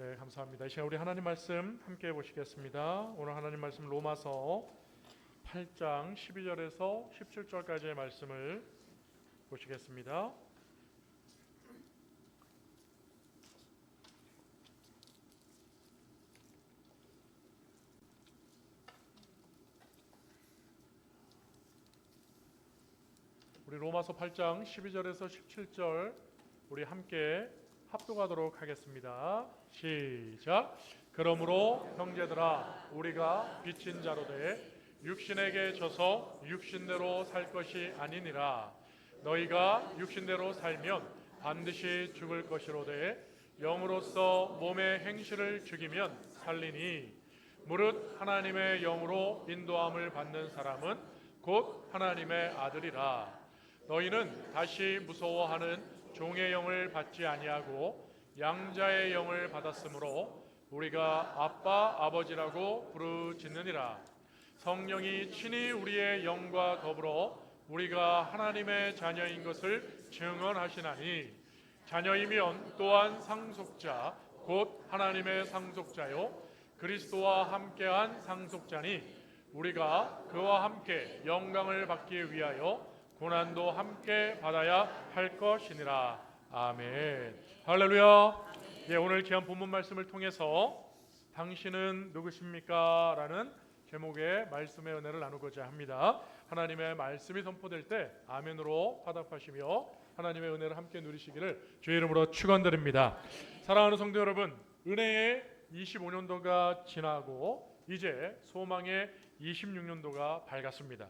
네, 감사합니다. 이 시간 우리 하나님 말씀 함께 보시겠습니다. 오늘 하나님 말씀 로마서 8장 12절에서 17절까지의 말씀을 보시겠습니다. 우리 로마서 8장 12절에서 17절 우리 함께 합독하도록 하겠습니다. 시작. 그러므로 형제들아 우리가 빚진 자로되 육신에게 져서 육신대로 살 것이 아니니라. 너희가 육신대로 살면 반드시 죽을 것이로되 영으로서 몸의 행실을 죽이면 살리니 무릇 하나님의 영으로 인도함을 받는 사람은 곧 하나님의 아들이라. 너희는 다시 무서워하는 종의 영을 받지 아니하고 양자의 영을 받았으므로 우리가 아빠 아버지라고 부르짖느니라. 성령이 친히 우리의 영과 더불어 우리가 하나님의 자녀인 것을 증언하시나니 자녀이면 또한 상속자 곧 하나님의 상속자요 그리스도와 함께한 상속자니 우리가 그와 함께 영광을 받기 위하여 고난도 함께 받아야 할 것이니라. 아멘. 할렐루야. 예, 오늘 귀한 본문 말씀을 통해서 당신은 누구십니까? 라는 제목의 말씀의 은혜를 나누고자 합니다. 하나님의 말씀이 선포될 때 아멘으로 화답하시며 하나님의 은혜를 함께 누리시기를 주의 이름으로 축원드립니다. 사랑하는 성도 여러분, 은혜의 25년도가 지나고 이제 소망의 26년도가 밝았습니다.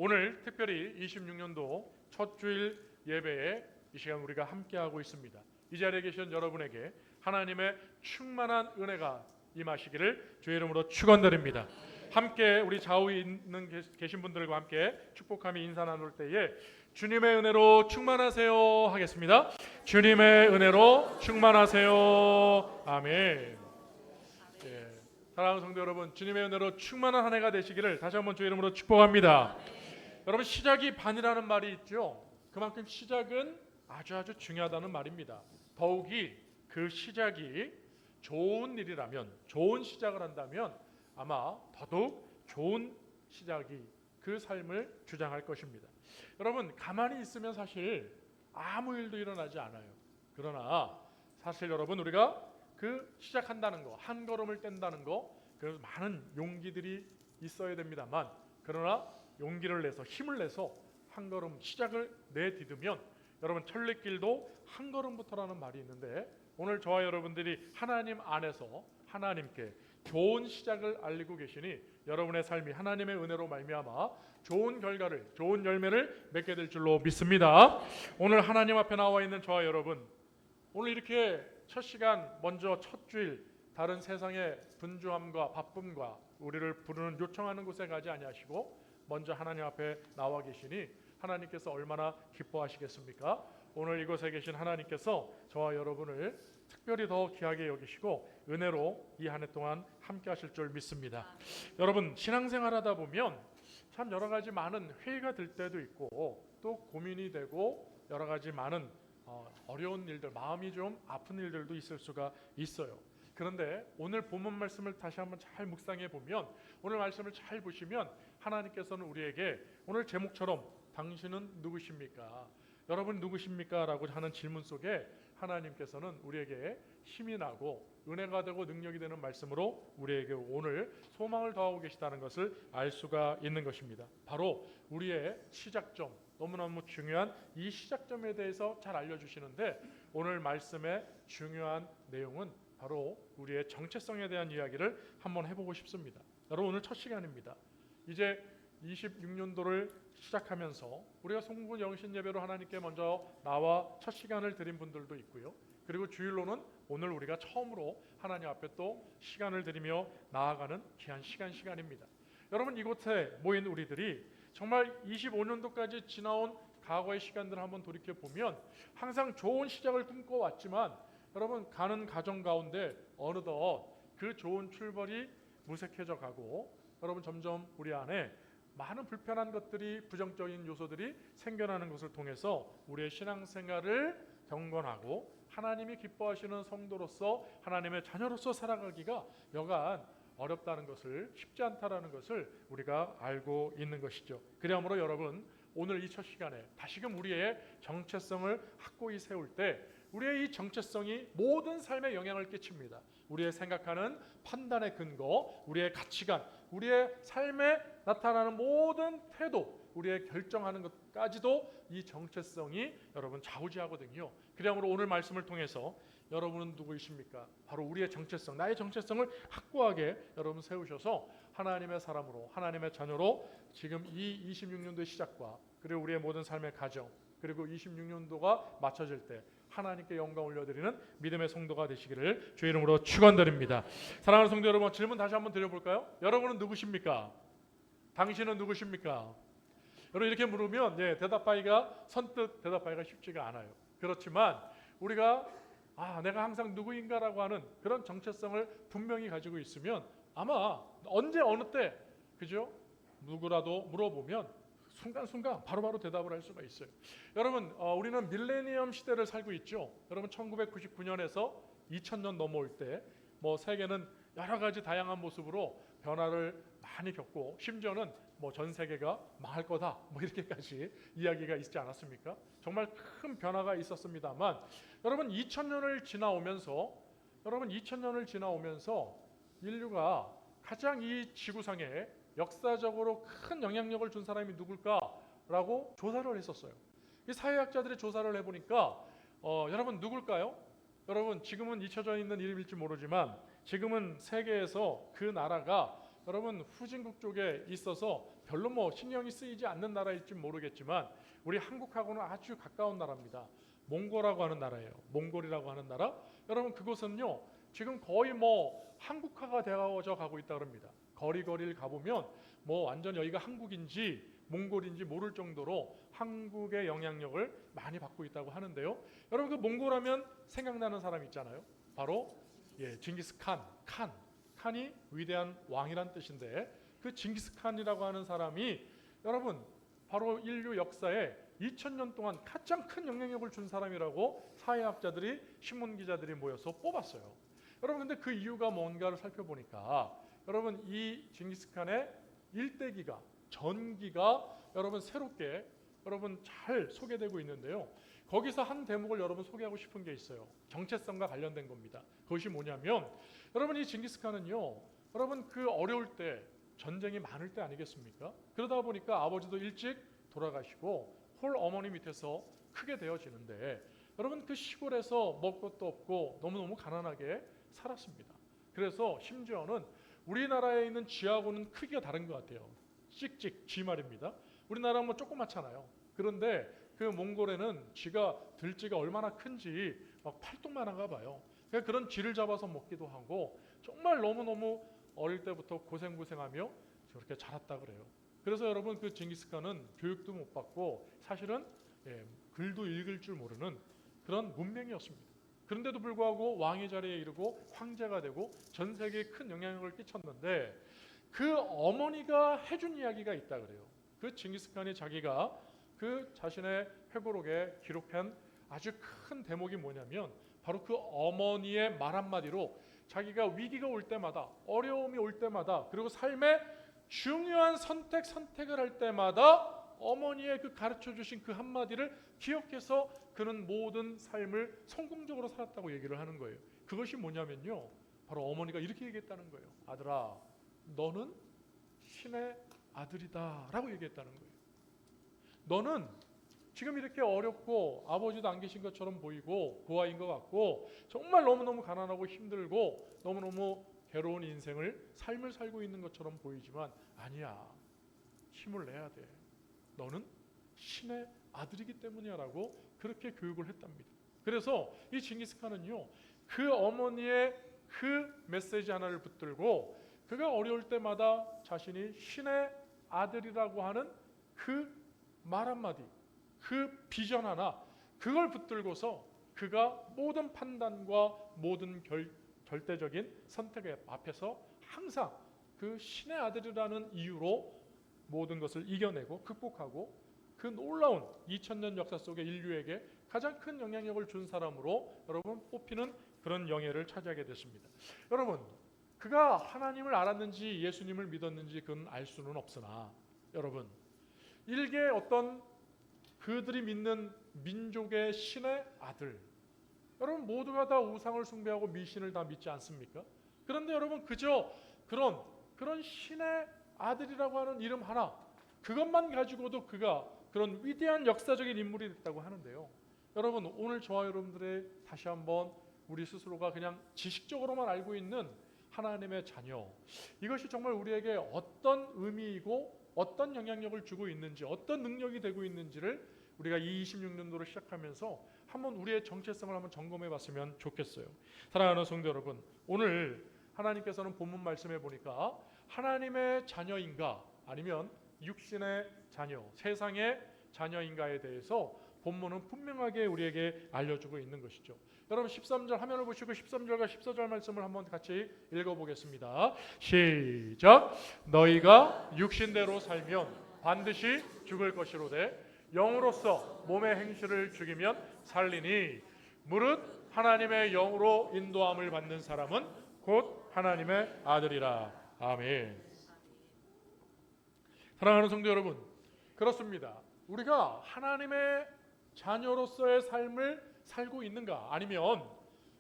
오늘 특별히 26년도 첫 주일 예배에 이 시간 우리가 함께하고 있습니다. 이 자리에 계신 여러분에게 하나님의 충만한 은혜가 임하시기를 주의 이름으로 축원드립니다. 함께 우리 좌우에 계신 분들과 함께 축복하며 인사 나눌 때에 주님의 은혜로 충만하세요 하겠습니다. 주님의 은혜로 충만하세요. 아멘. 예, 사랑하는 성도 여러분, 주님의 은혜로 충만한 한 해가 되시기를 다시 한번 주의 이름으로 축복합니다. 여러분, 시작이 반이라는 말이 있죠. 그만큼 시작은 아주 중요하다는 말입니다. 더욱이 그 시작이 좋은 일이라면, 좋은 시작을 한다면 아마 더더욱 좋은 시작이 그 삶을 주장할 것입니다. 여러분, 가만히 있으면 사실 아무 일도 일어나지 않아요. 그러나 사실 여러분, 우리가 그 시작한다는 거, 한 걸음을 뗀다는 거, 그래서 많은 용기들이 있어야 됩니다만, 그러나 용기를 내서 힘을 내서 한 걸음 시작을 내디디면 여러분, 천리길도 한 걸음부터라는 말이 있는데 오늘 저와 여러분들이 하나님 안에서 하나님께 좋은 시작을 알리고 계시니 여러분의 삶이 하나님의 은혜로 말미암아 좋은 결과를, 좋은 열매를 맺게 될 줄로 믿습니다. 오늘 하나님 앞에 나와 있는 저와 여러분, 오늘 이렇게 첫 시간 먼저 첫 주일 다른 세상의 분주함과 바쁨과 우리를 부르는 요청하는 곳에 가지 아니하시고 먼저 하나님 앞에 나와 계시니 하나님께서 얼마나 기뻐하시겠습니까? 오늘 이곳에 계신 하나님께서 저와 여러분을 특별히 더 귀하게 여기시고 은혜로 이 한 해 동안 함께 하실 줄 믿습니다. 여러분, 신앙생활 하다 보면 참 여러 가지 많은 회의가 들 때도 있고 또 고민이 되고 여러 가지 많은 어려운 일들, 마음이 좀 아픈 일들도 있을 수가 있어요. 그런데 오늘 본문 말씀을 다시 한번 잘 묵상해 보면, 오늘 말씀을 잘 보시면 하나님께서는 우리에게 오늘 제목처럼 당신은 누구십니까? 여러분 누구십니까? 라고 하는 질문 속에 하나님께서는 우리에게 힘이 나고 은혜가 되고 능력이 되는 말씀으로 우리에게 오늘 소망을 더하고 계시다는 것을 알 수가 있는 것입니다. 바로 우리의 시작점, 너무너무 중요한 이 시작점에 대해서 잘 알려주시는데 오늘 말씀의 중요한 내용은 바로 우리의 정체성에 대한 이야기를 한번 해보고 싶습니다. 여러분, 오늘 첫 시간입니다. 이제 26년도를 시작하면서 우리가 송구 영신 예배로 하나님께 먼저 나와 첫 시간을 드린 분들도 있고요. 그리고 주일로는 오늘 우리가 처음으로 하나님 앞에 또 시간을 드리며 나아가는 귀한 시간입니다. 여러분, 이곳에 모인 우리들이 정말 25년도까지 지나온 과거의 시간들을 한번 돌이켜 보면 항상 좋은 시작을 꿈꿔왔지만 여러분, 가는 과정 가운데 어느덧 그 좋은 출발이 무색해져 가고 여러분, 점점 우리 안에 많은 불편한 것들이, 부정적인 요소들이 생겨나는 것을 통해서 우리의 신앙생활을 경건하고 하나님이 기뻐하시는 성도로서 하나님의 자녀로서 살아가기가 여간 어렵다는 것을, 쉽지 않다라는 것을 우리가 알고 있는 것이죠. 그러므로 여러분, 오늘 이 첫 시간에 다시금 우리의 정체성을 확고히 세울 때 우리의 이 정체성이 모든 삶에 영향을 끼칩니다. 우리의 생각하는 판단의 근거, 우리의 가치관, 우리의 삶에 나타나는 모든 태도, 우리의 결정하는 것까지도 이 정체성이 여러분 좌우지하거든요. 그러므로 오늘 말씀을 통해서 여러분은 누구이십니까? 바로 우리의 정체성, 나의 정체성을 확고하게 여러분 세우셔서 하나님의 사람으로, 하나님의 자녀로 지금 이 26년도의 시작과 그리고 우리의 모든 삶의 가정, 그리고 26년도가 맞춰질 때 하나님께 영광 올려드리는 믿음의 성도가 되시기를 주의 이름으로 축원드립니다. 사랑하는 성도 여러분, 질문 다시 한번 드려볼까요? 여러분은 누구십니까? 당신은 누구십니까? 여러분, 이렇게 물으면 대답하기가 선뜻 대답하기가 쉽지가 않아요. 그렇지만 우리가 내가 항상 누구인가라고 하는 그런 정체성을 분명히 가지고 있으면 아마 언제 어느 때 그죠? 누구라도 물어보면 순간순간 바로바로 대답을 할 수가 있어요. 여러분, 우리는 밀레니엄 시대를 살고 있죠. 여러분, 1999년에서 2000년 넘어올 때 세계는 여러 가지 다양한 모습으로 변화를 많이 겪고 심지어는 전 세계가 망할 거다 이렇게까지 이야기가 있지 않았습니까? 정말 큰 변화가 있었습니다만 여러분 2000년을 지나오면서 인류가 가장 이 지구상에 역사적으로 큰 영향력을 준 사람이 누굴까라고 조사를 했었어요. 이 사회학자들이 조사를 해보니까 여러분 누굴까요? 여러분 지금은 잊혀져 있는 이름일지 모르지만 지금은 세계에서 그 나라가 여러분 후진국 쪽에 있어서 별로 신경이 쓰이지 않는 나라일지 모르겠지만 우리 한국하고는 아주 가까운 나라입니다. 몽골이라고 하는 나라예요. 몽골이라고 하는 나라. 여러분 그곳은요 지금 거의 한국화가 되어져 가고 있다고 합니다. 거리를 가보면 완전 여기가 한국인지 몽골인지 모를 정도로 한국의 영향력을 많이 받고 있다고 하는데요. 여러분 그 몽골하면 생각나는 사람 있잖아요. 바로 징기스칸, 칸이 위대한 왕이란 뜻인데 그 징기스칸이라고 하는 사람이 여러분 바로 인류 역사에 2000년 동안 가장 큰 영향력을 준 사람이라고 사회학자들이 신문 기자들이 모여서 뽑았어요. 여러분 근데 그 이유가 뭔가를 살펴보니까 여러분 이 징기스칸의 일대기가 전기가 여러분 새롭게 여러분 잘 소개되고 있는데요. 거기서 한 대목을 여러분 소개하고 싶은 게 있어요. 정체성과 관련된 겁니다. 그것이 뭐냐면 여러분 이 징기스칸은요. 여러분 그 어려울 때 전쟁이 많을 때 아니겠습니까? 그러다 보니까 아버지도 일찍 돌아가시고 홀 어머니 밑에서 크게 되어지는데 여러분 그 시골에서 먹을 것도 없고 너무너무 가난하게 살았습니다. 그래서 심지어는 우리나라에 있는 쥐하고는 크기가 다른 것 같아요. 찍찍 쥐 말입니다. 우리나라는 조그맣잖아요. 그런데 그 몽골에는 쥐가 들쥐가 얼마나 큰지 팔뚝만한가 봐요. 그런 쥐를 잡아서 먹기도 하고 정말 너무너무 어릴 때부터 고생하며 저렇게 자랐다 그래요. 그래서 여러분 그 징기스칸은 교육도 못 받고 사실은 글도 읽을 줄 모르는 그런 문명이었습니다. 그런데도 불구하고 왕의 자리에 이르고 황제가 되고 전 세계에 큰 영향력을 끼쳤는데 그 어머니가 해준 이야기가 있다 그래요. 그 징기스칸이 자기가 그 자신의 회고록에 기록한 아주 큰 대목이 뭐냐면 바로 그 어머니의 말 한마디로 자기가 위기가 올 때마다 어려움이 올 때마다 그리고 삶의 중요한 선택을 할 때마다 어머니의 그 가르쳐 주신 그 한마디를 기억해서 그는 모든 삶을 성공적으로 살았다고 얘기를 하는 거예요. 그것이 뭐냐면요. 바로 어머니가 이렇게 얘기했다는 거예요. 아들아, 너는 신의 아들이다 라고 얘기했다는 거예요. 너는 지금 이렇게 어렵고 아버지도 안 계신 것처럼 보이고 고아인 것 같고 정말 너무너무 가난하고 힘들고 너무너무 괴로운 삶을 살고 있는 것처럼 보이지만 아니야. 힘을 내야 돼. 너는 신의 아들이기 때문이야 라고 그렇게 교육을 했답니다. 그래서 이 징기스칸은요. 그 어머니의 그 메시지 하나를 붙들고 그가 어려울 때마다 자신이 신의 아들이라고 하는 그 말 한마디 그 비전 하나 그걸 붙들고서 그가 모든 판단과 모든 절대적인 선택의 앞에서 항상 그 신의 아들이라는 이유로 모든 것을 이겨내고 극복하고 그 놀라운 2000년 역사 속의 인류에게 가장 큰 영향력을 준 사람으로 여러분 뽑히는 그런 영예를 차지하게 됐습니다. 여러분, 그가 하나님을 알았는지 예수님을 믿었는지 그건 알 수는 없으나 여러분, 일개 어떤 그들이 믿는 민족의 신의 아들, 여러분 모두가 다 우상을 숭배하고 미신을 다 믿지 않습니까? 그런데 여러분 그저 그런 신의 아들이라고 하는 이름 하나, 그것만 가지고도 그가 그런 위대한 역사적인 인물이 됐다고 하는데요. 여러분, 오늘 저와 여러분들의 다시 한번 우리 스스로가 그냥 지식적으로만 알고 있는 하나님의 자녀, 이것이 정말 우리에게 어떤 의미이고 어떤 영향력을 주고 있는지, 어떤 능력이 되고 있는지를 우리가 이 26년도를 시작하면서 한번 우리의 정체성을 한번 점검해 봤으면 좋겠어요. 사랑하는 성도 여러분, 오늘 하나님께서는 본문 말씀해 보니까 하나님의 자녀인가 아니면 육신의 자녀, 세상의 자녀인가에 대해서 본문은 분명하게 우리에게 알려주고 있는 것이죠. 여러분 13절 화면을 보시고 13절과 14절 말씀을 한번 같이 읽어보겠습니다. 시작. 너희가 육신대로 살면 반드시 죽을 것이로되 영으로서 몸의 행실을 죽이면 살리니 무릇 하나님의 영으로 인도함을 받는 사람은 곧 하나님의 아들이라. 아멘. 사랑하는 성도 여러분, 그렇습니다. 우리가 하나님의 자녀로서의 삶을 살고 있는가, 아니면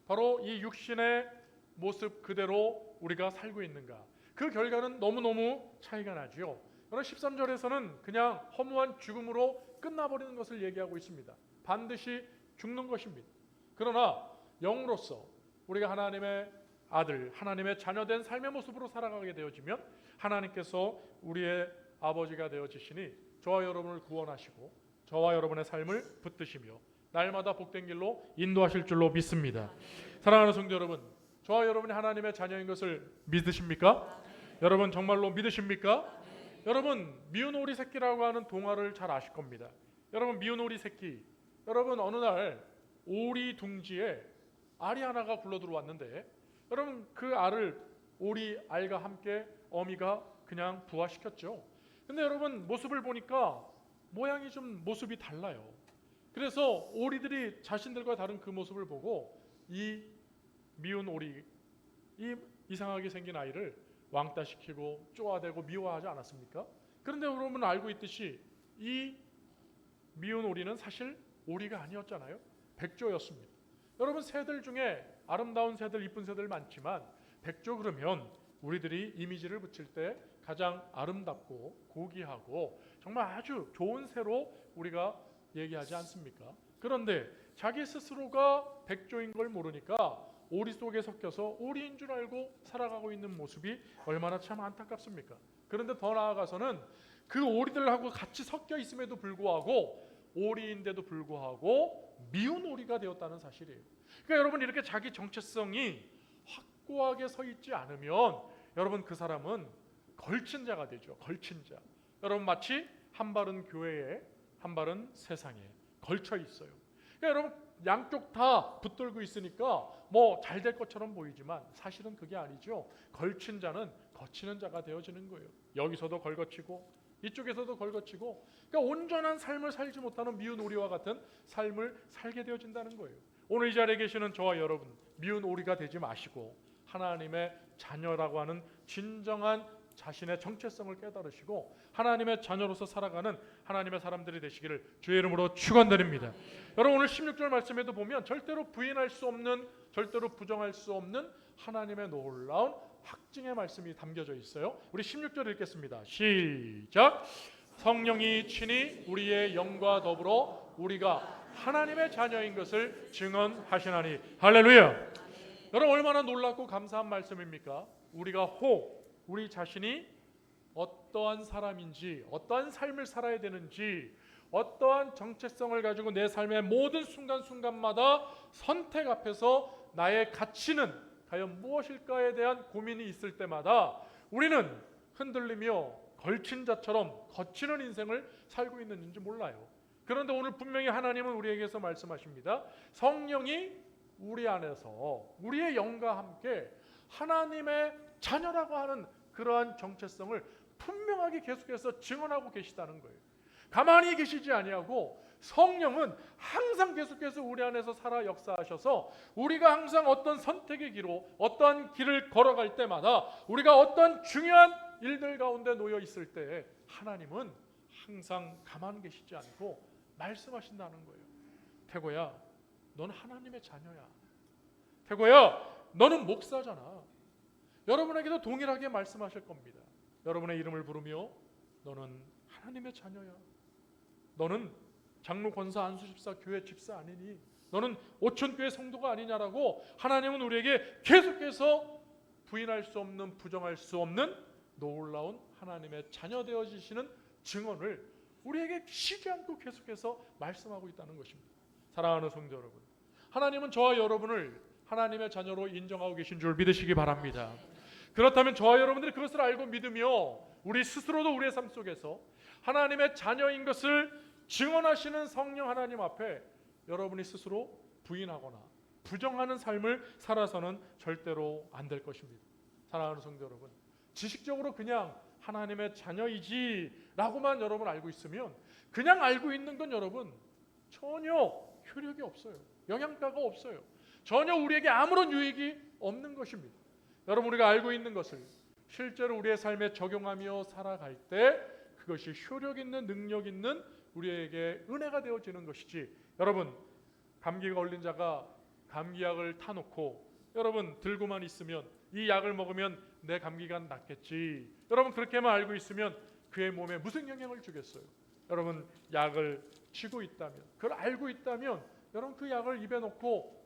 바로 이 육신의 모습 그대로 우리가 살고 있는가, 그 결과는 너무너무 차이가 나죠. 그러나 13절에서는 그냥 허무한 죽음으로 끝나버리는 것을 얘기하고 있습니다. 반드시 죽는 것입니다. 그러나 영으로서 우리가 하나님의 아들, 하나님의 자녀된 삶의 모습으로 살아가게 되어지면 하나님께서 우리의 아버지가 되어지시니 저와 여러분을 구원하시고 저와 여러분의 삶을 붙드시며 날마다 복된 길로 인도하실 줄로 믿습니다. 사랑하는 성도 여러분, 저와 여러분이 하나님의 자녀인 것을 믿으십니까? 여러분 정말로 믿으십니까? 여러분 미운 오리 새끼라고 하는 동화를 잘 아실 겁니다. 여러분 미운 오리 새끼, 여러분 어느 날 오리 둥지에 알이 하나가 굴러 들어왔는데 여러분 그 알을 오리 알과 함께 어미가 그냥 부화시켰죠. 근데 여러분 모습을 보니까 모양이 좀 모습이 달라요. 그래서 오리들이 자신들과 다른 그 모습을 보고 이 미운 오리, 이 이상하게 생긴 아이를 왕따시키고 쪼아대고 미워하지 않았습니까? 그런데 여러분 알고 있듯이 이 미운 오리는 사실 오리가 아니었잖아요. 백조였습니다. 여러분 새들 중에 아름다운 새들, 이쁜 새들 많지만 백조 그러면 우리들이 이미지를 붙일 때 가장 아름답고 고귀하고 정말 아주 좋은 새로 우리가 얘기하지 않습니까? 그런데 자기 스스로가 백조인 걸 모르니까 오리 속에 섞여서 오리인 줄 알고 살아가고 있는 모습이 얼마나 참 안타깝습니까? 그런데 더 나아가서는 그 오리들하고 같이 섞여 있음에도 불구하고 오리인데도 불구하고 미운 오리가 되었다는 사실이에요. 그러니까 여러분 이렇게 자기 정체성이 확고하게 서 있지 않으면 여러분 그 사람은 걸친 자가 되죠. 걸친 자. 여러분 마치 한 발은 교회에 한 발은 세상에 걸쳐 있어요. 그러니까 여러분 양쪽 다 붙들고 있으니까 뭐 잘 될 것처럼 보이지만 사실은 그게 아니죠. 걸친 자는 거치는 자가 되어지는 거예요. 여기서도 걸거치고 이쪽에서도 걸거치고, 그러니까 온전한 삶을 살지 못하는 미운 오리와 같은 삶을 살게 되어진다는 거예요. 오늘 이 자리에 계시는 저와 여러분, 미운 오리가 되지 마시고 하나님의 자녀라고 하는 진정한 자신의 정체성을 깨달으시고 하나님의 자녀로서 살아가는 하나님의 사람들이 되시기를 주의 이름으로 축원드립니다. 여러분 오늘 16절 말씀에도 보면 절대로 부인할 수 없는, 절대로 부정할 수 없는 하나님의 놀라운 확증의 말씀이 담겨져 있어요. 우리 16절 읽겠습니다. 시작. 성령이 친히 우리의 영과 더불어 우리가 하나님의 자녀인 것을 증언하시나니. 할렐루야. 여러분 얼마나 놀랍고 감사한 말씀입니까? 우리가 우리 자신이 어떠한 사람인지, 어떠한 삶을 살아야 되는지, 어떠한 정체성을 가지고 내 삶의 모든 순간순간마다 선택 앞에서 나의 가치는 과연 무엇일까에 대한 고민이 있을 때마다 우리는 흔들리며 걸친 자처럼 거치는 인생을 살고 있는지 몰라요. 그런데 오늘 분명히 하나님은 우리에게서 말씀하십니다. 성령이 우리 안에서 우리의 영과 함께 하나님의 자녀라고 하는 그러한 정체성을 분명하게 계속해서 증언하고 계시다는 거예요. 가만히 계시지 아니하고 성령은 항상 계속해서 우리 안에서 살아 역사하셔서 우리가 항상 어떤 선택의 길로 어떠한 길을 걸어갈 때마다 우리가 어떤 중요한 일들 가운데 놓여 있을 때 하나님은 항상 가만히 계시지 않고 말씀하신다는 거예요. 태고야, 넌 하나님의 자녀야. 태고야, 너는 목사잖아. 여러분에게도 동일하게 말씀하실 겁니다. 여러분의 이름을 부르며 너는 하나님의 자녀야. 너는 장로, 권사, 안수 집사, 교회 집사 아니니? 너는 오천교회 성도가 아니냐라고 하나님은 우리에게 계속해서 부인할 수 없는, 부정할 수 없는 놀라운 하나님의 자녀 되어지시는 증언을 우리에게 쉬지 않고 계속해서 말씀하고 있다는 것입니다. 사랑하는 성도 여러분, 하나님은 저와 여러분을 하나님의 자녀로 인정하고 계신 줄 믿으시기 바랍니다. 그렇다면 저와 여러분들이 그것을 알고 믿으며 우리 스스로도 우리의 삶 속에서 하나님의 자녀인 것을 증언하시는 성령 하나님 앞에 여러분이 스스로 부인하거나 부정하는 삶을 살아서는 절대로 안 될 것입니다. 사랑하는 성도 여러분, 지식적으로 그냥 하나님의 자녀이지 라고만 여러분 알고 있으면 그냥 알고 있는 건 여러분 전혀 효력이 없어요. 영향가가 없어요. 전혀 우리에게 아무런 유익이 없는 것입니다. 여러분, 우리가 알고 있는 것을 실제로 우리의 삶에 적용하며 살아갈 때 그것이 효력 있는, 능력 있는 우리에게 은혜가 되어지는 것이지, 여러분 감기가 걸린 자가 감기약을 타놓고 여러분 들고만 있으면 이 약을 먹으면 내 감기가 낫겠지, 여러분 그렇게만 알고 있으면 그의 몸에 무슨 영향을 주겠어요? 여러분 약을 쥐고 있다면, 그걸 알고 있다면 여러분 그 약을 입에 넣고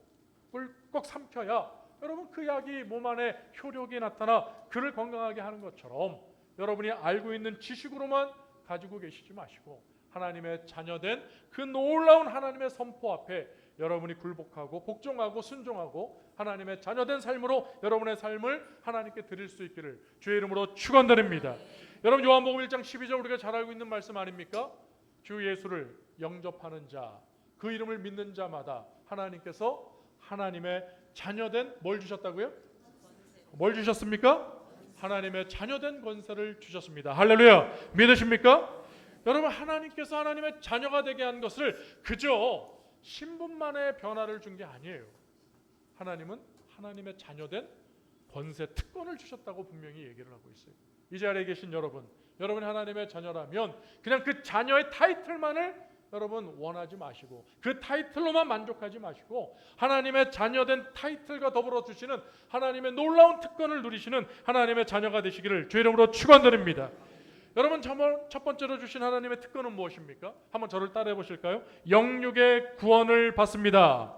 꿀꺽 삼켜야 여러분 그 약이 몸 안에 효력이 나타나 그를 건강하게 하는 것처럼 여러분이 알고 있는 지식으로만 가지고 계시지 마시고 하나님의 자녀된 그 놀라운 하나님의 선포 앞에 여러분이 굴복하고 복종하고 순종하고 하나님의 자녀된 삶으로 여러분의 삶을 하나님께 드릴 수 있기를 주의 이름으로 축원드립니다. 여러분 요한복음 1장 12절 우리가 잘 알고 있는 말씀 아닙니까? 주 예수를 영접하는 자, 그 이름을 믿는 자마다 하나님께서 하나님의 자녀된 뭘 주셨다고요? 뭘 주셨습니까? 하나님의 자녀된 권세를 주셨습니다. 할렐루야. 믿으십니까? 여러분, 하나님께서 하나님의 자녀가 되게 한 것을 그저 신분만의 변화를 준 게 아니에요. 하나님은 하나님의 자녀된 권세, 특권을 주셨다고 분명히 얘기를 하고 있어요. 이 자리에 계신 여러분, 여러분이 하나님의 자녀라면 그냥 그 자녀의 타이틀만을 여러분 원하지 마시고 그 타이틀로만 만족하지 마시고 하나님의 자녀된 타이틀과 더불어 주시는 하나님의 놀라운 특권을 누리시는 하나님의 자녀가 되시기를 주의 이름으로 축원드립니다. 여러분 첫 번째로 주신 하나님의 특권은 무엇입니까? 한번 저를 따라해 보실까요? 영육의 구원을 받습니다.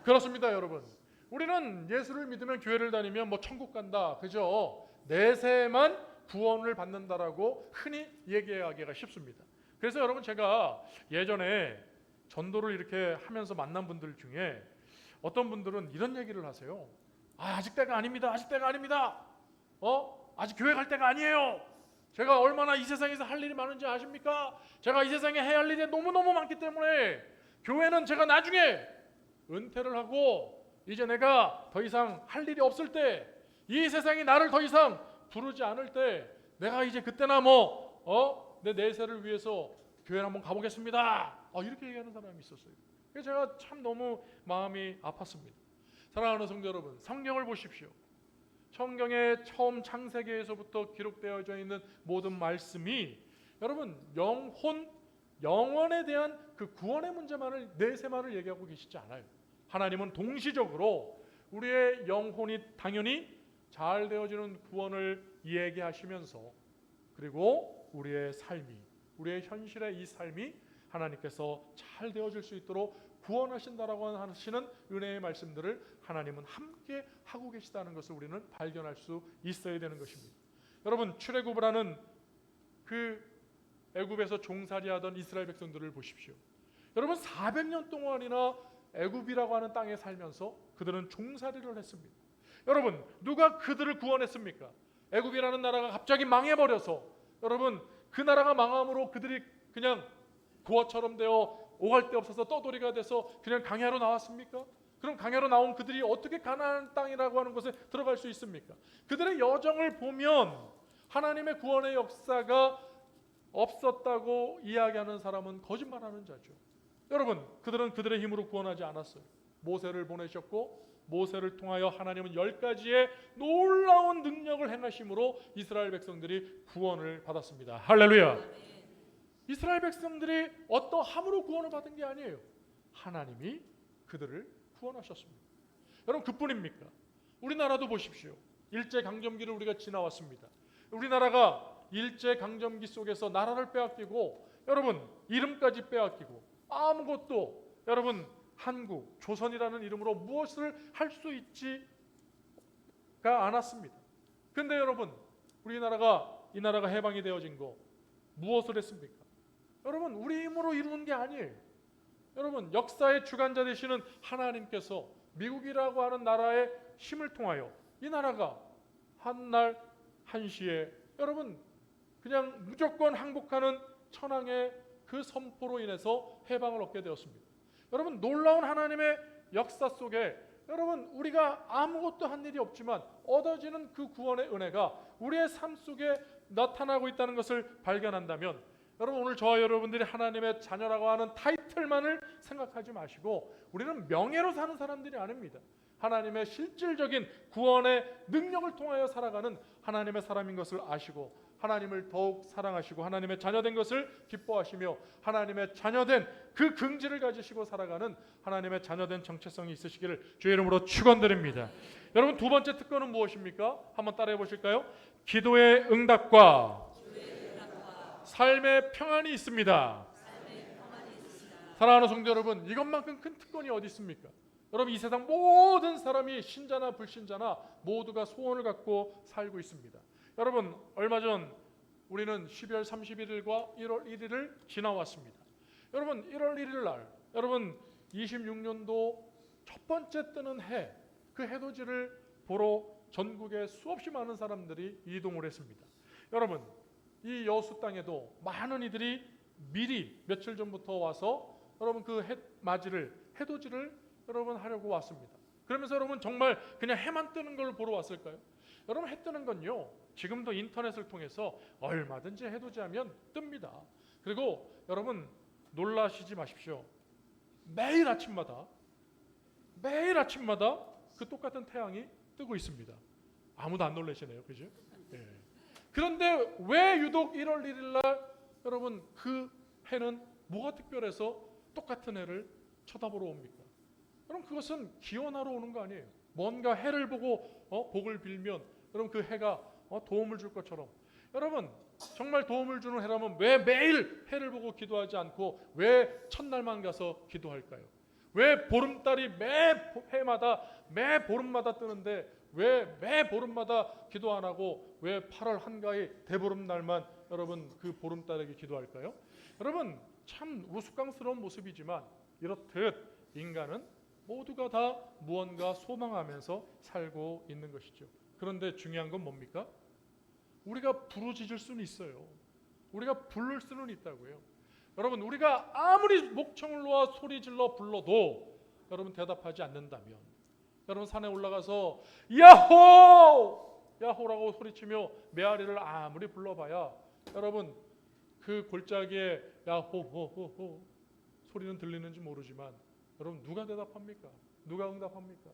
그렇습니다, 여러분. 우리는 예수를 믿으면 교회를 다니면 뭐 천국 간다, 그죠? 내세만 구원을 받는다라고 흔히 얘기하기가 쉽습니다. 그래서 여러분 제가 예전에 전도를 이렇게 하면서 만난 분들 중에 어떤 분들은 이런 얘기를 하세요. 아직 때가 아닙니다. 아직 때가 아닙니다. 아직 교회 갈 때가 아니에요. 제가 얼마나 이 세상에서 할 일이 많은지 아십니까? 제가 이 세상에 해야 할 일이 너무너무 많기 때문에 교회는 제가 나중에 은퇴를 하고 이제 내가 더 이상 할 일이 없을 때, 이 세상이 나를 더 이상 부르지 않을 때 내가 이제 그때나 내 내세를 위해서 교회를 한번 가보겠습니다. 이렇게 얘기하는 사람이 있었어요. 그래서 제가 참 너무 마음이 아팠습니다. 사랑하는 성도 여러분, 성경을 보십시오. 성경의 처음 창세기에서부터 기록되어져 있는 모든 말씀이 여러분 영원에 대한 그 구원의 문제만을, 내세만을 얘기하고 계시지 않아요. 하나님은 동시적으로 우리의 영혼이 당연히 잘 되어지는 구원을 얘기하시면서 그리고 우리의 삶이, 우리의 현실의 이 삶이 하나님께서 잘 되어질 수 있도록 구원하신다라고 하시는 은혜의 말씀들을 하나님은 함께 하고 계시다는 것을 우리는 발견할 수 있어야 되는 것입니다. 여러분, 출애굽을 하는 그 애굽에서 종살이하던 이스라엘 백성들을 보십시오. 여러분 400년 동안이나 애굽이라고 하는 땅에 살면서 그들은 종살이를 했습니다. 여러분 누가 그들을 구원했습니까? 애굽이라는 나라가 갑자기 망해버려서 여러분 그 나라가 망함으로 그들이 그냥 고아처럼 되어 오갈 데 없어서 떠돌이가 돼서 그냥 강야로 나왔습니까? 그럼 강야로 나온 그들이 어떻게 가나안 땅이라고 하는 곳에 들어갈 수 있습니까? 그들의 여정을 보면 하나님의 구원의 역사가 없었다고 이야기하는 사람은 거짓말하는 자죠. 여러분, 그들은 그들의 힘으로 구원하지 않았어요. 모세를 보내셨고 모세를 통하여 하나님은 10가지의 놀라운 능력을 행하심으로 이스라엘 백성들이 구원을 받았습니다. 할렐루야. 이스라엘 백성들이 어떠함으로 구원을 받은 게 아니에요. 하나님이 그들을 구원하셨습니다. 여러분, 그뿐입니까? 우리나라도 보십시오. 일제강점기를 우리가 지나왔습니다. 우리나라가 일제강점기 속에서 나라를 빼앗기고 여러분 이름까지 빼앗기고 아무것도 여러분 한국, 조선이라는 이름으로 무엇을 할 수 있지가 않았습니다. 그런데 여러분 우리나라가 이 나라가 해방이 되어진 거 무엇을 했습니까? 여러분 우리 힘으로 이루는 게 아니에요. 여러분 역사의 주관자 되시는 하나님께서 미국이라고 하는 나라의 힘을 통하여 이 나라가 한날 한시에 여러분 그냥 무조건 항복하는 천황의 그 선포로 인해서 해방을 얻게 되었습니다. 여러분 놀라운 하나님의 역사 속에 여러분 우리가 아무것도 한 일이 없지만 얻어지는 그 구원의 은혜가 우리의 삶 속에 나타나고 있다는 것을 발견한다면 여러분 오늘 저와 여러분들이 하나님의 자녀라고 하는 타이틀만을 생각하지 마시고 우리는 명예로 사는 사람들이 아닙니다. 하나님의 실질적인 구원의 능력을 통하여 살아가는 하나님의 사람인 것을 아시고 하나님을 더욱 사랑하시고 하나님의 자녀된 것을 기뻐하시며 하나님의 자녀된 그 긍지를 가지시고 살아가는 하나님의 자녀된 정체성이 있으시기를 주의 이름으로 축원드립니다. 여러분 두 번째 특권은 무엇입니까? 한번 따라해 보실까요? 기도의 응답과 삶의 평안이 있습니다. 사랑하는 성도 여러분, 이것만큼 큰 특권이 어디 있습니까? 여러분 이 세상 모든 사람이 신자나 불신자나 모두가 소원을 갖고 살고 있습니다. 여러분 얼마 전 우리는 12월 31일과 1월 1일을 지나왔습니다. 여러분 1월 1일 날 여러분 26년도 첫 번째 뜨는 해, 그 해돋이를 보러 전국에 수없이 많은 사람들이 이동을 했습니다. 여러분 이 여수 땅에도 많은 이들이 미리 며칠 전부터 와서 여러분 그 해돋이를 여러분 하려고 왔습니다. 그러면서 여러분 정말 그냥 해만 뜨는 걸 보러 왔을까요? 여러분 해 뜨는 건요 지금도 인터넷을 통해서 얼마든지 해돋이하면 뜹니다. 그리고 여러분 놀라시지 마십시오. 매일 아침마다 그 똑같은 태양이 뜨고 있습니다. 아무도 안 놀라시네요, 그죠? 예. 그런데 왜 유독 1월 1일 날 여러분 그 해는 뭐가 특별해서 똑같은 해를 쳐다보러 옵니까? 여러분 그것은 기원하러 오는 거 아니에요. 뭔가 해를 보고 복을 빌면 여러분 그 해가 도움을 줄 것처럼 여러분 정말 도움을 주는 해라면 왜 매일 해를 보고 기도하지 않고 왜 첫날만 가서 기도할까요? 왜 보름달이 매 보름마다 뜨는데 왜 매 보름마다 기도 안 하고 왜 8월 한가위 대보름날만 여러분 그 보름달에게 기도할까요? 여러분 참 우스꽝스러운 모습이지만 이렇듯 인간은 모두가 다 무언가 소망하면서 살고 있는 것이죠. 그런데 중요한 건 뭡니까? 우리가 부르짖을 수는 있어요. 우리가 부를 수는 있다고요. 여러분 우리가 아무리 목청을 놓아 소리질러 불러도 여러분 대답하지 않는다면 여러분 산에 올라가서 야호! 야호라고 소리치며 메아리를 아무리 불러봐야 여러분 그 골짜기에 야호호호호 소리는 들리는지 모르지만 여러분 누가 대답합니까? 누가 응답합니까?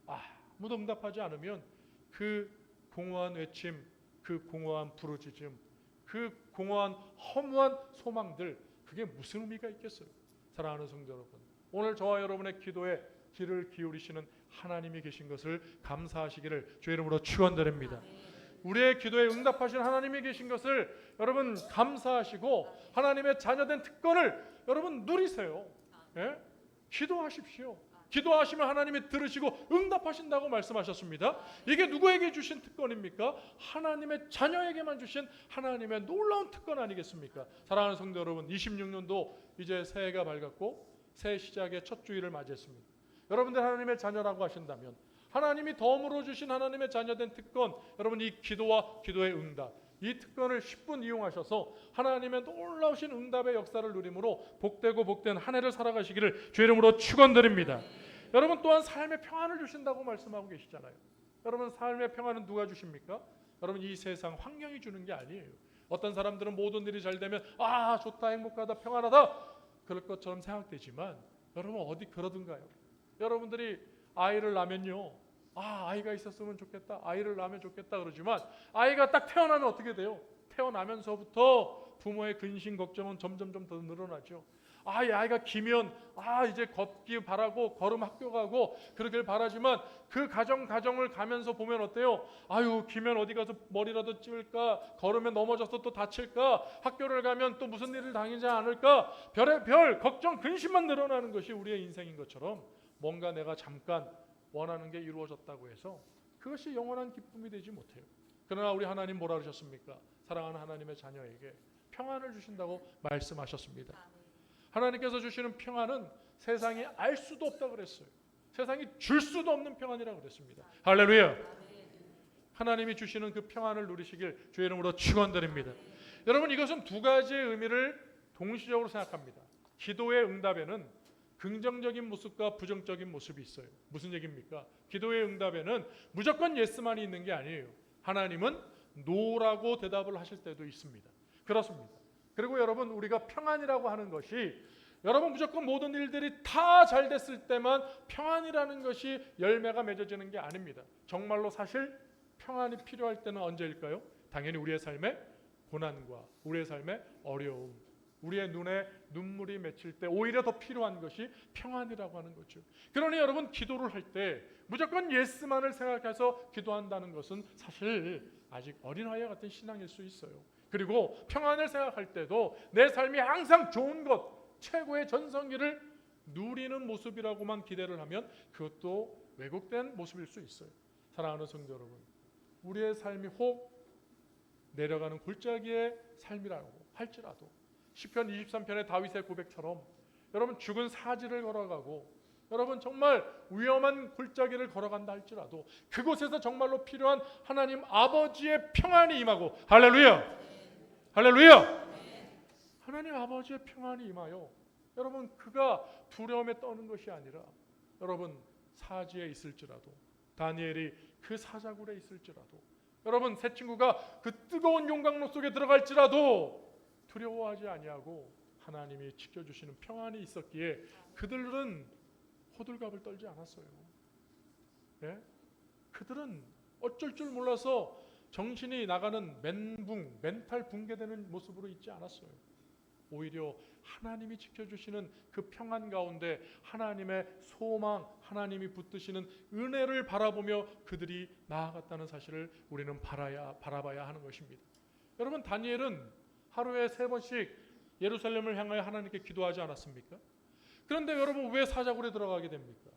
아무도 응답하지 않으면 그 공허한 외침, 그 공허한 부르짖음, 그 공허한 허무한 소망들 그게 무슨 의미가 있겠어요? 사랑하는 성도 여러분, 오늘 저와 여러분의 기도에 귀를 기울이시는 하나님이 계신 것을 감사하시기를 주의 이름으로 축원드립니다. 우리의 기도에 응답하신 하나님이 계신 것을 여러분 감사하시고 하나님의 자녀된 특권을 여러분 누리세요. 예? 기도하십시오. 기도하시면 하나님이 들으시고 응답하신다고 말씀하셨습니다. 이게 누구에게 주신 특권입니까? 하나님의 자녀에게만 주신 하나님의 놀라운 특권 아니겠습니까? 사랑하는 성도 여러분, 26년도 이제 새해가 밝았고 새해 시작의 첫 주일을 맞이했습니다. 여러분들 하나님의 자녀라고 하신다면 하나님이 덤으로 주신 하나님의 자녀된 특권, 여러분 이 기도와 기도의 응답, 이 특권을 10분 이용하셔서 하나님의 놀라우신 응답의 역사를 누림으로 복되고 복된 한 해를 살아가시기를 주의 이름으로 축원드립니다. 여러분 또한 삶의 평안을 주신다고 말씀하고 계시잖아요. 여러분 삶의 평안은 누가 주십니까? 여러분 이 세상 환경이 주는 게 아니에요. 어떤 사람들은 모든 일이 잘 되면 아 좋다, 행복하다, 평안하다 그럴 것처럼 생각되지만 여러분 어디 그러든가요? 여러분들이 아이를 낳으면요, 아이가 있었으면 좋겠다, 아이를 낳으면 좋겠다 그러지만 아이가 딱 태어나면 어떻게 돼요? 태어나면서부터 부모의 근심 걱정은 점점점 더 늘어나죠. 이 아이가 기면 이제 걷기 바라고 걸음 학교 가고 그러길 바라지만 그 가정을 가면서 보면 어때요? 아유 기면 어디 가서 머리라도 찌을까, 걸으면 넘어져서 또 다칠까, 학교를 가면 또 무슨 일을 당하지 않을까, 별의 별 걱정 근심만 늘어나는 것이 우리의 인생인 것처럼 뭔가 내가 잠깐 원하는 게 이루어졌다고 해서 그것이 영원한 기쁨이 되지 못해요. 그러나 우리 하나님 뭐라 그러셨습니까? 사랑하는 하나님의 자녀에게 평안을 주신다고 말씀하셨습니다. 하나님께서 주시는 평안은 세상이 알 수도 없다 그랬어요. 세상이 줄 수도 없는 평안이라고 그랬습니다. 할렐루야. 하나님이 주시는 그 평안을 누리시길 주의 이름으로 축원드립니다. 여러분 이것은 두 가지의 의미를 동시적으로 생각합니다. 기도의 응답에는 긍정적인 모습과 부정적인 모습이 있어요. 무슨 얘기입니까? 기도의 응답에는 무조건 예스만이 있는 게 아니에요. 하나님은 노라고 대답을 하실 때도 있습니다. 그렇습니다. 그리고 여러분 우리가 평안이라고 하는 것이 여러분 무조건 모든 일들이 다 잘 됐을 때만 평안이라는 것이 열매가 맺어지는 게 아닙니다. 정말로 사실 평안이 필요할 때는 언제일까요? 당연히 우리의 삶의 고난과 우리의 삶의 어려움, 우리의 눈에 눈물이 맺힐 때 오히려 더 필요한 것이 평안이라고 하는 거죠. 그러니 여러분 기도를 할 때 무조건 예스만을 생각해서 기도한다는 것은 사실 아직 어린아이와 같은 신앙일 수 있어요. 그리고 평안을 생각할 때도 내 삶이 항상 좋은 것, 최고의 전성기를 누리는 모습이라고만 기대를 하면 그것도 왜곡된 모습일 수 있어요. 사랑하는 성도 여러분, 우리의 삶이 혹 내려가는 골짜기의 삶이라고 할지라도 시편 23편의 다윗의 고백처럼 여러분 죽은 사지를 걸어가고 여러분 정말 위험한 골짜기를 걸어간다 할지라도 그곳에서 정말로 필요한 하나님 아버지의 평안이 임하고 할렐루야! 할렐루야! 하나님 아버지의 평안이 임하여 여러분 그가 두려움에 떠는 것이 아니라 여러분 사지에 있을지라도 다니엘이 그 사자굴에 있을지라도 여러분 새 친구가 그 뜨거운 용광로 속에 들어갈지라도 두려워하지 아니하고 하나님이 지켜주시는 평안이 있었기에 그들은 호들갑을 떨지 않았어요. 예? 그들은 어쩔 줄 몰라서 정신이 나가는 멘탈 붕괴되는 모습으로 있지 않았어요. 오히려 하나님이 지켜주시는 그 평안 가운데 하나님의 소망, 하나님이 붙드시는 은혜를 바라보며 그들이 나아갔다는 사실을 우리는 바라봐야 하는 것입니다. 여러분 다니엘은 하루에 3번씩 예루살렘을 향하여 하나님께 기도하지 않았습니까? 그런데 여러분 왜 사자굴에 들어가게 됩니까?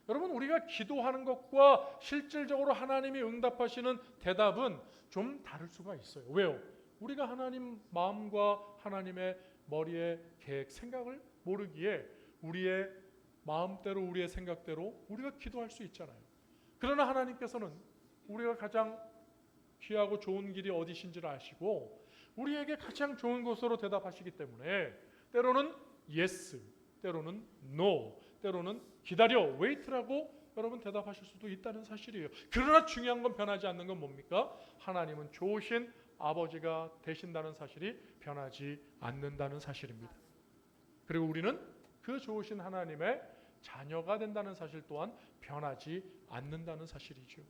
여러분 우리가 기도하는 것과 실질적으로 하나님이 응답하시는 대답은 좀 다를 수가 있어요. 왜요? 우리가 하나님 마음과 하나님의 머리의 계획, 생각을 모르기에 우리의 마음대로 우리의 생각대로 우리가 기도할 수 있잖아요. 그러나 하나님께서는 우리가 가장 귀하고 좋은 길이 어디신지를 아시고 우리에게 가장 좋은 곳으로 대답하시기 때문에 때로는 yes, 때로는 no, 때로는 기다려, wait라고 여러분 대답하실 수도 있다는 사실이에요. 그러나 중요한 건 변하지 않는 건 뭡니까? 하나님은 좋으신 아버지가 되신다는 사실이 변하지 않는다는 사실입니다. 그리고 우리는 그 좋으신 하나님의 자녀가 된다는 사실 또한 변하지 않는다는 사실이죠.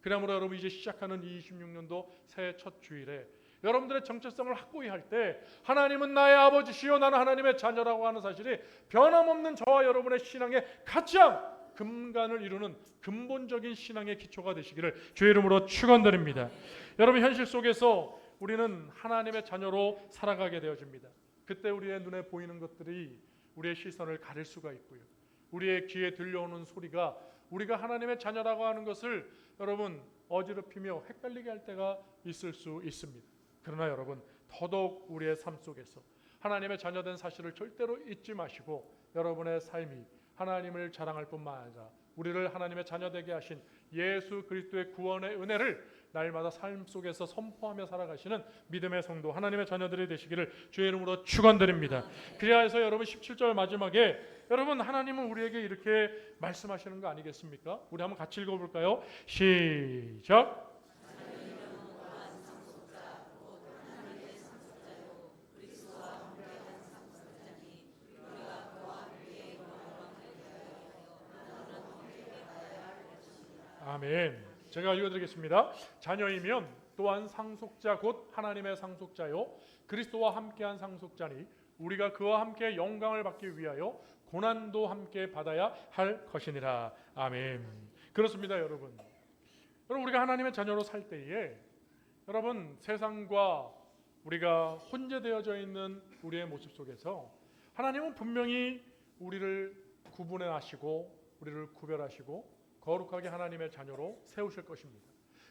그러므로 여러분 이제 시작하는 26년도 새해 첫 주일에 여러분들의 정체성을 확고히 할 때 하나님은 나의 아버지시요 나는 하나님의 자녀라고 하는 사실이 변함없는 저와 여러분의 신앙의 가장 근간을 이루는 근본적인 신앙의 기초가 되시기를 주의 이름으로 축원드립니다. 여러분 현실 속에서 우리는 하나님의 자녀로 살아가게 되어집니다. 그때 우리의 눈에 보이는 것들이 우리의 시선을 가릴 수가 있고요. 우리의 귀에 들려오는 소리가 우리가 하나님의 자녀라고 하는 것을 여러분 어지럽히며 헷갈리게 할 때가 있을 수 있습니다. 그러나 여러분 더더욱 우리의 삶 속에서 하나님의 자녀된 사실을 절대로 잊지 마시고 여러분의 삶이 하나님을 자랑할 뿐만 아니라 우리를 하나님의 자녀되게 하신 예수 그리스도의 구원의 은혜를 날마다 삶 속에서 선포하며 살아가시는 믿음의 성도 하나님의 자녀들이 되시기를 주의 이름으로 축원드립니다. 그래서 여러분 17절 마지막에 여러분 하나님은 우리에게 이렇게 말씀하시는 거 아니겠습니까? 우리 한번 같이 읽어볼까요? 시작. 아멘. 제가 읽어드리겠습니다. 자녀이면 또한 상속자 곧 하나님의 상속자요 그리스도와 함께한 상속자니 우리가 그와 함께 영광을 받기 위하여 고난도 함께 받아야 할 것이니라. 아멘. 그렇습니다, 여러분. 여러분, 우리가 하나님의 자녀로 살 때에 여러분 세상과 우리가 혼재되어져 있는 우리의 모습 속에서 하나님은 분명히 우리를 구분해 하시고 우리를 구별하시고 거룩하게 하나님의 자녀로 세우실 것입니다.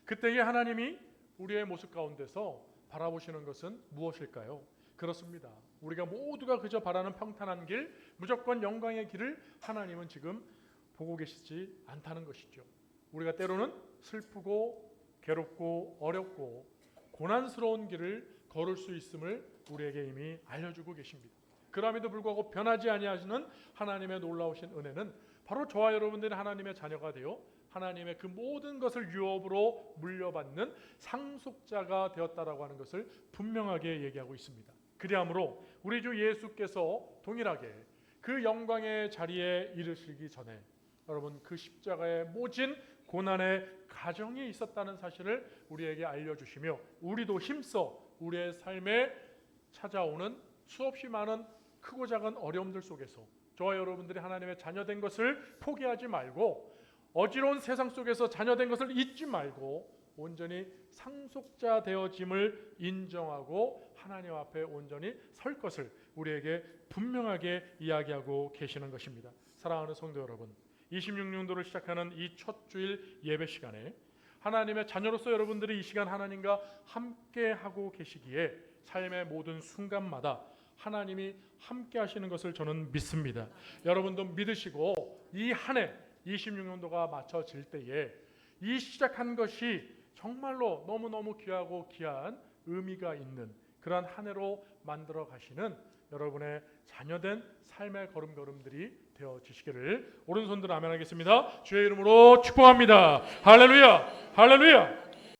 그때에 하나님이 우리의 모습 가운데서 바라보시는 것은 무엇일까요? 그렇습니다. 우리가 모두가 그저 바라는 평탄한 길, 무조건 영광의 길을 하나님은 지금 보고 계시지 않다는 것이죠. 우리가 때로는 슬프고 괴롭고 어렵고 고난스러운 길을 걸을 수 있음을 우리에게 이미 알려주고 계십니다. 그럼에도 불구하고 변하지 아니하시는 하나님의 놀라우신 은혜는 바로 저와 여러분들이 하나님의 자녀가 되어 하나님의 그 모든 것을 유업으로 물려받는 상속자가 되었다라고 하는 것을 분명하게 얘기하고 있습니다. 그리하므로 우리 주 예수께서 동일하게 그 영광의 자리에 이르시기 전에 여러분 그 십자가의 모진 고난의 가정이 있었다는 사실을 우리에게 알려주시며 우리도 힘써 우리의 삶에 찾아오는 수없이 많은 크고 작은 어려움들 속에서 저와 여러분들이 하나님의 자녀된 것을 포기하지 말고 어지러운 세상 속에서 자녀된 것을 잊지 말고 온전히 상속자 되어짐을 인정하고 하나님 앞에 온전히 설 것을 우리에게 분명하게 이야기하고 계시는 것입니다. 사랑하는 성도 여러분, 26년도를 시작하는 이 첫 주일 예배 시간에 하나님의 자녀로서 여러분들이 이 시간 하나님과 함께 하고 계시기에 삶의 모든 순간마다 하나님이 함께 하시는 것을 저는 믿습니다. 여러분도 믿으시고 이 한 해 26년도가 맞춰질 때에 이 시작한 것이 정말로 너무너무 귀하고 귀한 의미가 있는 그러한 한 해로 만들어 가시는 여러분의 자녀된 삶의 걸음걸음들이 되어지시기를 오른손들 아멘 하겠습니다. 주의 이름으로 축복합니다. 할렐루야, 할렐루야.